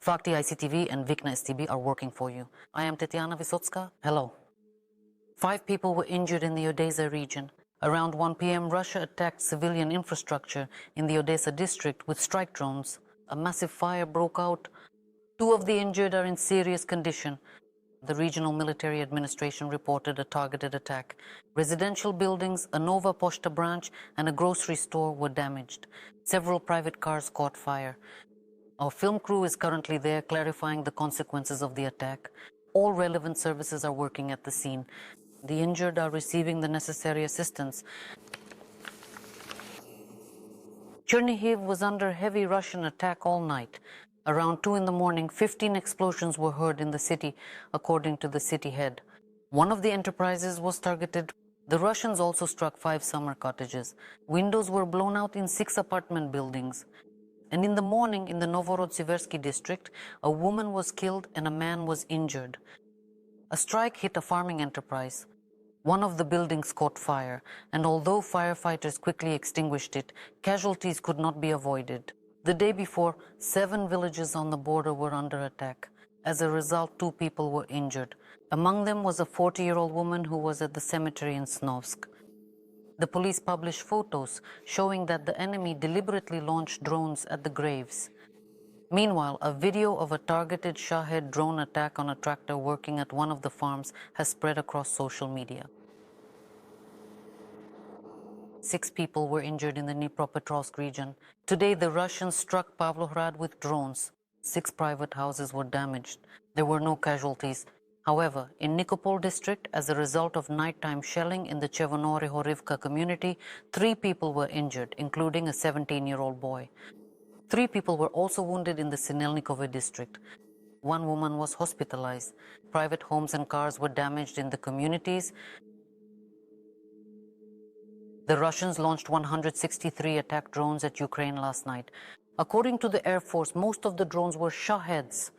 Fakti ICTV and Vikna STB are working for you. I am Tetiana Vysotska. Hello. 5 people were injured in the Odessa region. Around 1 p.m., Russia attacked civilian infrastructure in the Odessa district with strike drones. A massive fire broke out. 2 of the injured are in serious condition. The regional military administration reported a targeted attack. Residential buildings, a Nova Poshta branch, and a grocery store were damaged. Several private cars caught fire. Our film crew is currently there clarifying the consequences of the attack. All relevant services are working at the scene. The injured are receiving the necessary assistance. Chernihiv was under heavy Russian attack all night. Around 2 in the morning, 15 explosions were heard in the city, according to the city head. One of the enterprises was targeted. The Russians also struck 5 summer cottages. Windows were blown out in 6 apartment buildings. And in the morning, in the Novhorod-Siversky district, a woman was killed and a man was injured. A strike hit a farming enterprise. One of the buildings caught fire, and although firefighters quickly extinguished it, casualties could not be avoided. The day before, 7 villages on the border were under attack. As a result, 2 people were injured. Among them was a 40-year-old woman who was at the cemetery in Snovsk. The police published photos showing that the enemy deliberately launched drones at the graves. Meanwhile, a video of a targeted Shahed drone attack on a tractor working at one of the farms has spread across social media. 6 people were injured in the Dnipropetrovsk region. Today, the Russians struck Pavlograd with drones. 6 private houses were damaged. There were no casualties. However, in Nikopol district, as a result of nighttime shelling in the Chevonori-Horivka community, 3 people were injured, including a 17-year-old boy. 3 people were also wounded in the Sinelnikove district. 1 woman was hospitalized. Private homes and cars were damaged in the communities. The Russians launched 163 attack drones at Ukraine last night. According to the Air Force, most of the drones were Shaheds.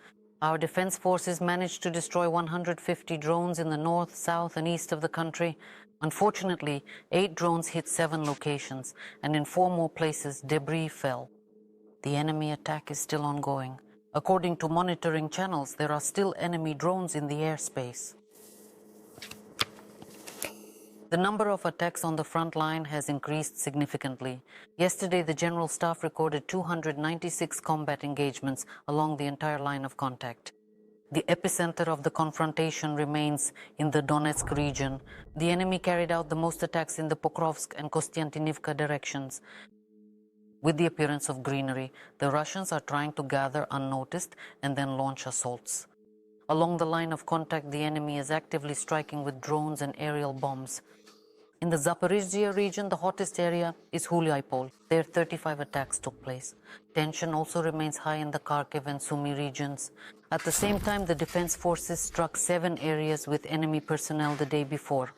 Our defense forces managed to destroy 150 drones in the north, south, and east of the country. Unfortunately, 8 drones hit 7 locations, and in 4 more places, debris fell. The enemy attack is still ongoing. According to monitoring channels, there are still enemy drones in the airspace. The number of attacks on the front line has increased significantly. Yesterday, the General Staff recorded 296 combat engagements along the entire line of contact. The epicenter of the confrontation remains in the Donetsk region. The enemy carried out the most attacks in the Pokrovsk and Kostiantynivka directions. With the appearance of greenery, the Russians are trying to gather unnoticed and then launch assaults. Along the line of contact, the enemy is actively striking with drones and aerial bombs. In the Zaporizhzhia region, the hottest area is Hulyapol. There 35 attacks took place. Tension also remains high in the Kharkiv and Sumy regions. At the same time, the defense forces struck 7 areas with enemy personnel the day before.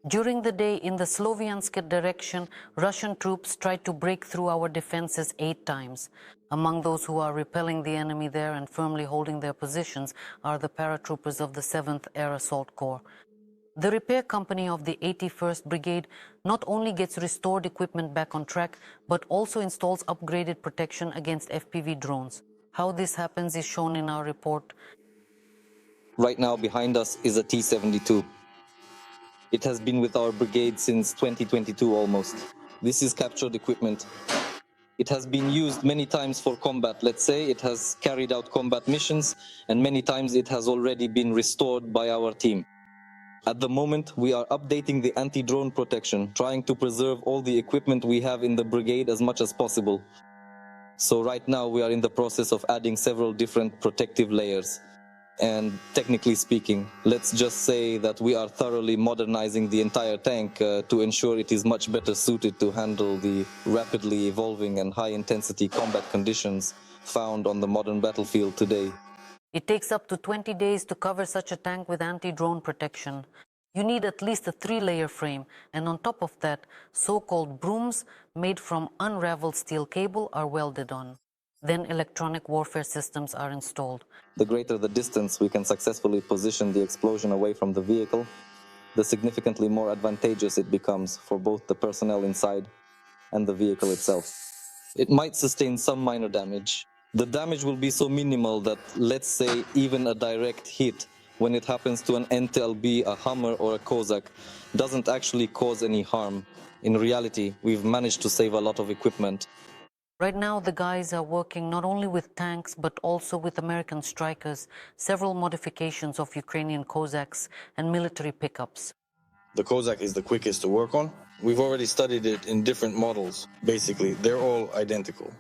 During the day, in the Sloviansk direction, Russian troops tried to break through our defenses 8 times. Among those who are repelling the enemy there and firmly holding their positions are the paratroopers of the 7th Air Assault Corps. The repair company of the 81st Brigade not only gets restored equipment back on track, but also installs upgraded protection against FPV drones. How this happens is shown in our report. Right now behind us is a T-72. It has been with our brigade since 2022 almost. This is captured equipment. It has been used many times for combat, let's say. It has carried out combat missions, and many times it has already been restored by our team. At the moment, we are updating the anti-drone protection, trying to preserve all the equipment we have in the brigade as much as possible. So right now we are in the process of adding several different protective layers. And technically speaking, let's just say that we are thoroughly modernizing the entire tank to ensure it is much better suited to handle the rapidly evolving and high-intensity combat conditions found on the modern battlefield today. It takes up to 20 days to cover such a tank with anti-drone protection. You need at least a 3-layer frame, and on top of that, so-called brooms made from unraveled steel cable are welded on. Then electronic warfare systems are installed. The greater the distance we can successfully position the explosion away from the vehicle, the significantly more advantageous it becomes for both the personnel inside and the vehicle itself. It might sustain some minor damage. The damage will be so minimal that, let's say, even a direct hit, when it happens to an NTLB, a Hummer, or a Kozak, doesn't actually cause any harm. In reality, we've managed to save a lot of equipment. Right now, the guys are working not only with tanks, but also with American Strikers, several modifications of Ukrainian Cossacks, and military pickups. The Kozak is the quickest to work on. We've already studied it in different models. Basically, they're all identical.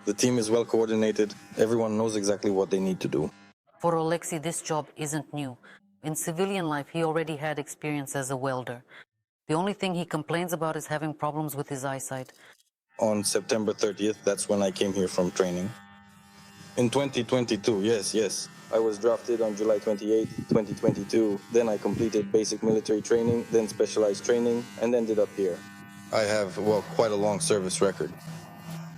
The team is well coordinated. Everyone knows exactly what they need to do. For Alexei, this job isn't new. In civilian life, he already had experience as a welder. The only thing he complains about is having problems with his eyesight. On September 30th, that's when I came here from training. In 2022, yes. I was drafted on July 28, 2022. Then I completed basic military training, then specialized training, and ended up here. I have, quite a long service record.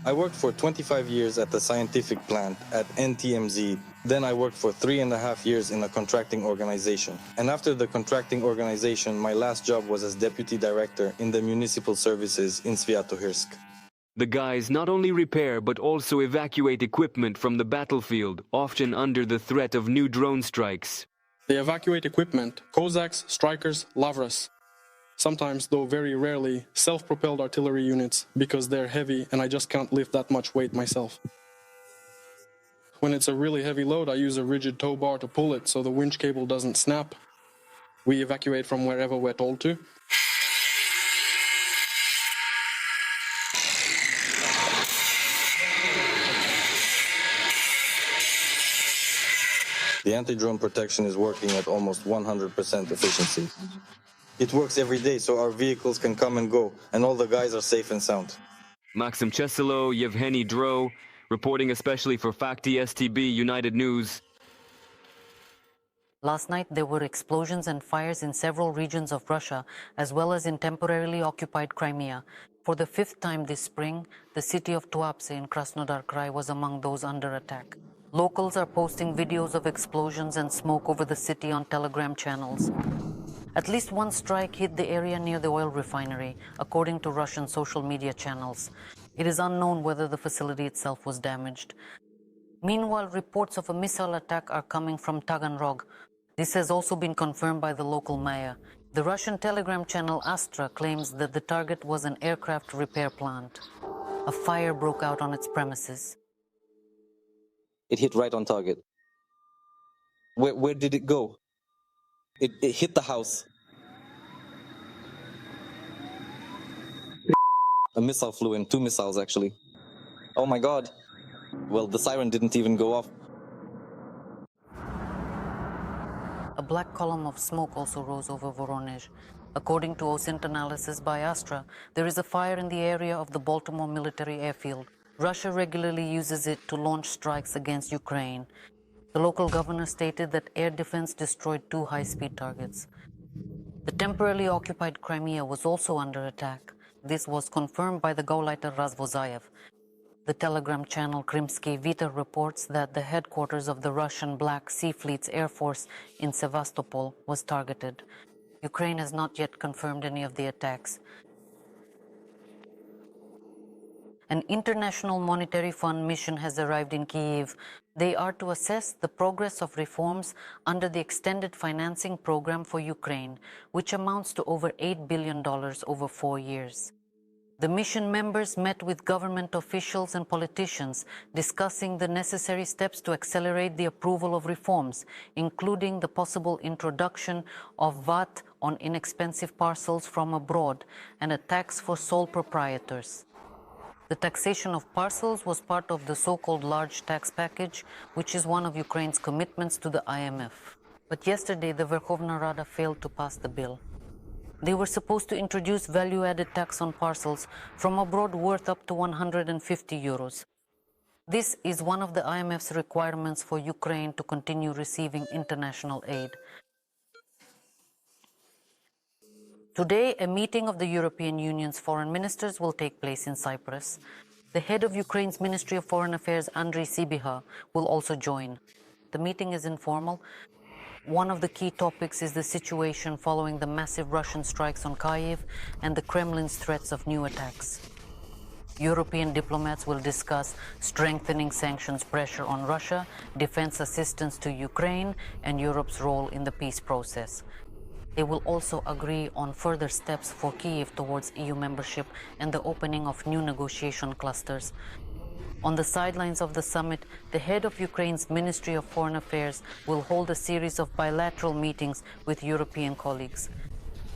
I worked for 25 years at the scientific plant at NTMZ. Then I worked for 3.5 years in a contracting organization. And after the contracting organization, my last job was as deputy director in the municipal services in Sviatohirsk. The guys not only repair but also evacuate equipment from the battlefield, often under the threat of new drone strikes. They evacuate equipment, Cossacks, Strikers, Lavras. Sometimes, though very rarely, self-propelled artillery units, because they're heavy and I just can't lift that much weight myself. When it's a really heavy load, I use a rigid tow bar to pull it so the winch cable doesn't snap. We evacuate from wherever we're told to. The anti-drone protection is working at almost 100% efficiency. It works every day, so our vehicles can come and go, and all the guys are safe and sound. Maxim Chesilo, Yevgeny Dro, reporting especially for Fakti STB United News. Last night, there were explosions and fires in several regions of Russia, as well as in temporarily occupied Crimea. For the 5th time this spring, the city of Tuapse in Krasnodar Krai was among those under attack. Locals are posting videos of explosions and smoke over the city on Telegram channels. At least one strike hit the area near the oil refinery, according to Russian social media channels. It is unknown whether the facility itself was damaged. Meanwhile, reports of a missile attack are coming from Taganrog. This has also been confirmed by the local mayor. The Russian Telegram channel Astra claims that the target was an aircraft repair plant. A fire broke out on its premises. It hit right on target. Where did it go? It hit the house. A missile flew in, 2 missiles actually. Oh my god. Well, the siren didn't even go off. A black column of smoke also rose over Voronezh. According to OSINT analysis by Astra, there is a fire in the area of the Baltimore military airfield. Russia regularly uses it to launch strikes against Ukraine. The local governor stated that air defense destroyed 2 high-speed targets. The temporarily occupied Crimea was also under attack. This was confirmed by the Gauleiter Razvozayev. The Telegram channel Krymsky Vita reports that the headquarters of the Russian Black Sea Fleet's Air Force in Sevastopol was targeted. Ukraine has not yet confirmed any of the attacks. An International Monetary Fund mission has arrived in Kyiv. They are to assess the progress of reforms under the extended financing program for Ukraine, which amounts to over $8 billion over 4 years. The mission members met with government officials and politicians, discussing the necessary steps to accelerate the approval of reforms, including the possible introduction of VAT on inexpensive parcels from abroad and a tax for sole proprietors. The taxation of parcels was part of the so-called large tax package, which is one of Ukraine's commitments to the IMF. But yesterday, the Verkhovna Rada failed to pass the bill. They were supposed to introduce value-added tax on parcels from abroad worth up to 150 euros. This is one of the IMF's requirements for Ukraine to continue receiving international aid. Today, a meeting of the European Union's foreign ministers will take place in Cyprus. The head of Ukraine's Ministry of Foreign Affairs, Andriy Sybiha, will also join. The meeting is informal. One of the key topics is the situation following the massive Russian strikes on Kyiv and the Kremlin's threats of new attacks. European diplomats will discuss strengthening sanctions pressure on Russia, defense assistance to Ukraine, and Europe's role in the peace process. They will also agree on further steps for Kyiv towards EU membership and the opening of new negotiation clusters. On the sidelines of the summit, the head of Ukraine's Ministry of Foreign Affairs will hold a series of bilateral meetings with European colleagues.